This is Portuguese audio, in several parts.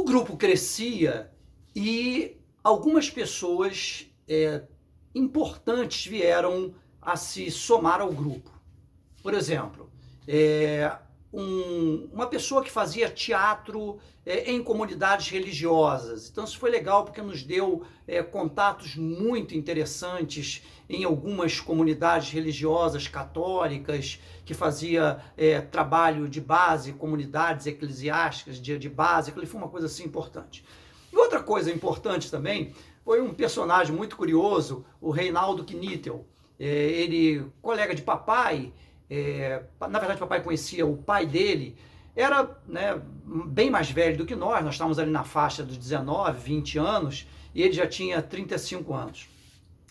grupo crescia e algumas pessoas importantes vieram a se somar ao grupo. Por exemplo, uma pessoa que fazia teatro em comunidades religiosas. Então isso foi legal porque nos deu contatos muito interessantes em algumas comunidades religiosas católicas, que fazia trabalho de base, comunidades eclesiásticas de base. Aquilo foi uma coisa assim importante. E outra coisa importante também foi um personagem muito curioso, o Reinaldo Knittel. Ele, colega de papai, na verdade papai conhecia o pai dele, era, né, bem mais velho do que nós estávamos ali na faixa dos 19, 20 anos, e ele já tinha 35 anos.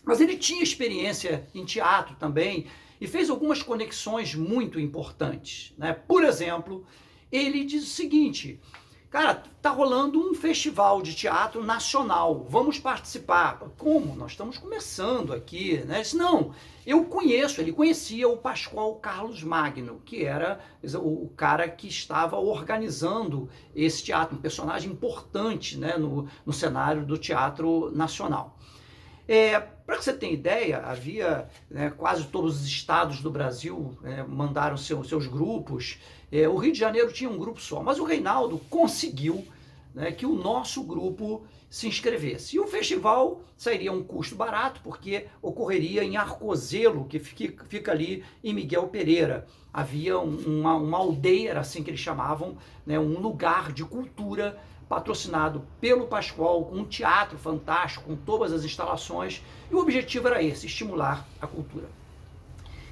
Mas ele tinha experiência em teatro também, e fez algumas conexões muito importantes, né? Por exemplo, ele diz o seguinte: cara, tá rolando um festival de teatro nacional, vamos participar. Como? Nós estamos começando aqui, né? Ele disse, não, eu conheço, ele conhecia o Pascoal Carlos Magno, que era o cara que estava organizando esse teatro, um personagem importante, né, no cenário do teatro nacional. Para que você tenha ideia, havia, né, quase todos os estados do Brasil mandaram seus grupos. O Rio de Janeiro tinha um grupo só, mas o Reinaldo conseguiu, né, que o nosso grupo se inscrevesse. E o festival sairia a um custo barato, porque ocorreria em Arcozelo, que fica ali em Miguel Pereira. Havia uma aldeia, era assim que eles chamavam, né, um lugar de cultura patrocinado pelo Pascoal, com um teatro fantástico, com todas as instalações, e o objetivo era esse, estimular a cultura.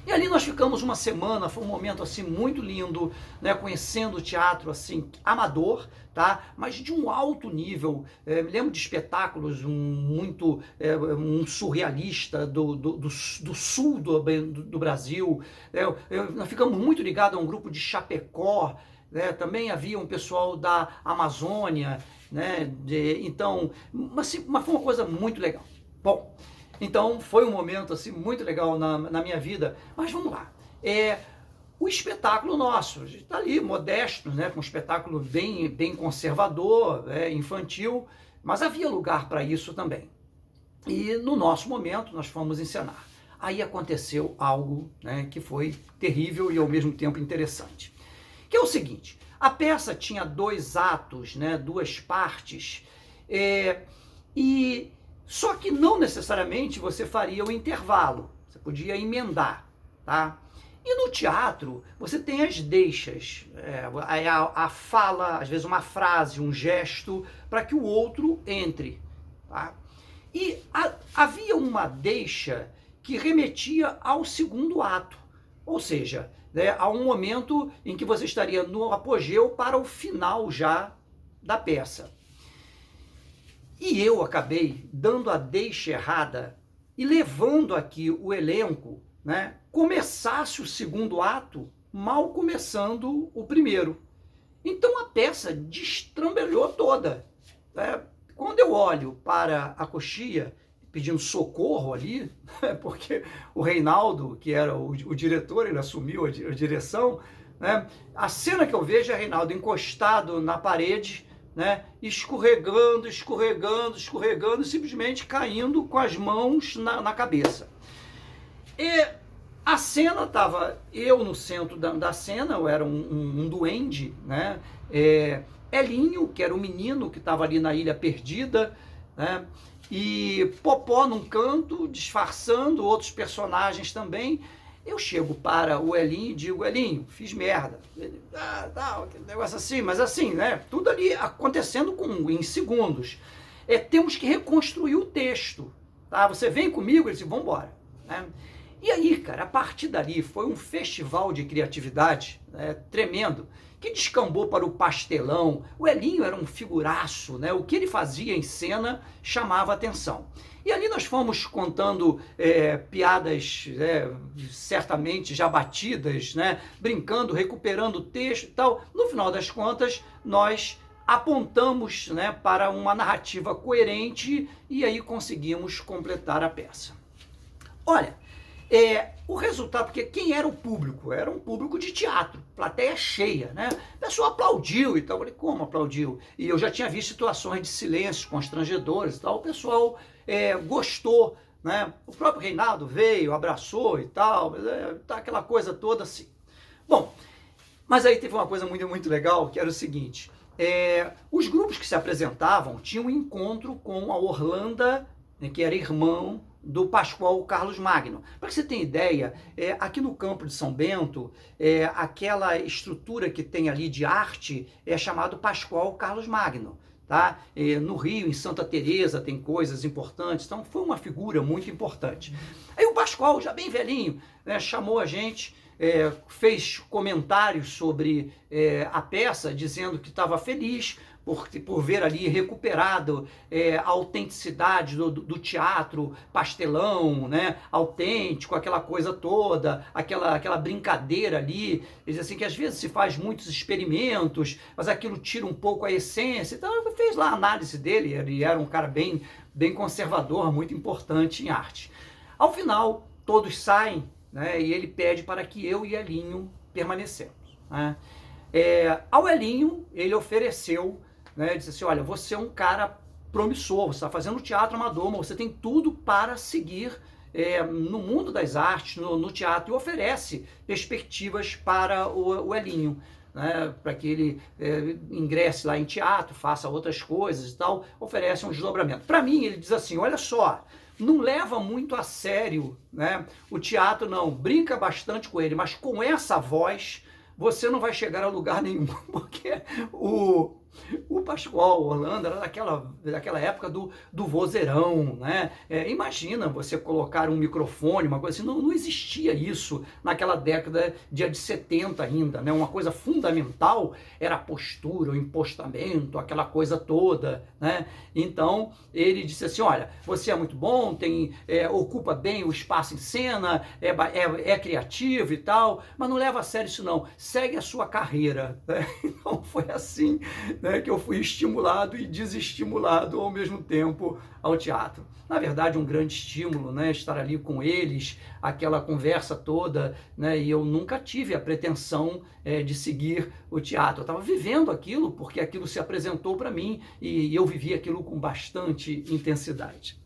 E ali nós ficamos uma semana, foi um momento assim muito lindo, né, conhecendo o teatro assim amador, tá? Mas de um alto nível. Me lembro de espetáculos um surrealista do sul do Brasil. Nós ficamos muito ligados a um grupo de Chapecó. Também havia um pessoal da Amazônia, né? Então, mas foi uma coisa muito legal. Bom, então foi um momento assim muito legal na minha vida. Mas vamos lá. O espetáculo nosso está ali, modesto, né? Com um espetáculo bem conservador, infantil, mas havia lugar para isso também. E no nosso momento nós fomos encenar. Aí aconteceu algo, né, que foi terrível e ao mesmo tempo interessante. Que é o seguinte, a peça tinha 2 atos, né, 2 partes, e só que não necessariamente você faria o intervalo, você podia emendar, tá? E no teatro você tem as deixas, a fala, às vezes uma frase, um gesto, para que o outro entre, tá? E havia uma deixa que remetia ao segundo ato, ou seja, há um momento em que você estaria no apogeu para o final já da peça. E eu acabei dando a deixa errada e levando aqui o elenco, né, começasse o segundo ato mal começando o primeiro. Então a peça destrambelhou toda. Quando eu olho para a coxia pedindo socorro ali, porque o Reinaldo, que era o diretor, ele assumiu a direção, né? A cena que eu vejo é Reinaldo encostado na parede, né? Escorregando, e simplesmente caindo com as mãos na cabeça. E a cena estava eu no centro da cena, eu era um duende, né? Elinho, que era o menino que estava ali na Ilha Perdida, né? E Popó num canto, disfarçando, outros personagens também. Eu chego para o Elinho e digo, Elinho, fiz merda. Ele, aquele negócio assim, mas assim, né? Tudo ali acontecendo em segundos. Temos que reconstruir o texto, tá? Você vem comigo? Ele disse, vamos embora, né? E aí, cara, a partir dali foi um festival de criatividade, né, tremendo, que descambou para o pastelão. O Elinho era um figuraço, né? O que ele fazia em cena chamava atenção. E ali nós fomos contando piadas certamente já batidas, né? Brincando, recuperando o texto e tal. No final das contas, nós apontamos, né, para uma narrativa coerente e aí conseguimos completar a peça. Olha, O resultado, porque quem era o público? Era um público de teatro, plateia cheia, né? O pessoal aplaudiu e tal. Eu falei, como aplaudiu? E eu já tinha visto situações de silêncio constrangedores e tal. O pessoal gostou, né? O próprio Reinaldo veio, abraçou e tal, tá aquela coisa toda assim. Bom, mas aí teve uma coisa muito, muito legal, que era o seguinte, os grupos que se apresentavam tinham um encontro com a Orlanda, né, que era irmão do Pascoal Carlos Magno. Para que você tenha ideia, aqui no campo de São Bento, aquela estrutura que tem ali de arte é chamado Pascoal Carlos Magno. Tá? No Rio, em Santa Teresa, tem coisas importantes, então foi uma figura muito importante. Aí o Pascoal, já bem velhinho, né, chamou a gente, fez comentários sobre a peça, dizendo que estava feliz por ver ali recuperado a autenticidade do teatro pastelão, né, autêntico, aquela coisa toda, aquela brincadeira ali. Ele diz assim que às vezes se faz muitos experimentos, mas aquilo tira um pouco a essência. Então ele fez lá a análise dele, ele era um cara bem conservador, muito importante em arte. Ao final, todos saem, né, e ele pede para que eu e Elinho permanecemos. Né? Ao Elinho, ele ofereceu, né, disse assim, olha, você é um cara promissor, você está fazendo teatro amador, mas você tem tudo para seguir no mundo das artes, no teatro, e oferece perspectivas para o Elinho, né, para que ele ingresse lá em teatro, faça outras coisas e tal, oferece um desdobramento. Para mim, ele diz assim, olha só, não leva muito a sério, né, o teatro, não, brinca bastante com ele, mas com essa voz você não vai chegar a lugar nenhum, porque o Pascoal Orlando era daquela época do vozeirão, né? Imagina você colocar um microfone, uma coisa assim, não existia isso naquela década de 70 ainda, né? Uma coisa fundamental era a postura, o impostamento, aquela coisa toda, né? Então ele disse assim, olha, você é muito bom, ocupa bem o espaço em cena, é criativo e tal, mas não leva a sério isso não, segue a sua carreira, né? Então foi assim, né, que eu fui estimulado e desestimulado ao mesmo tempo ao teatro. Na verdade, um grande estímulo, né, estar ali com eles, aquela conversa toda, né, e eu nunca tive a pretensão de seguir o teatro. Eu estava vivendo aquilo porque aquilo se apresentou para mim e eu vivi aquilo com bastante intensidade.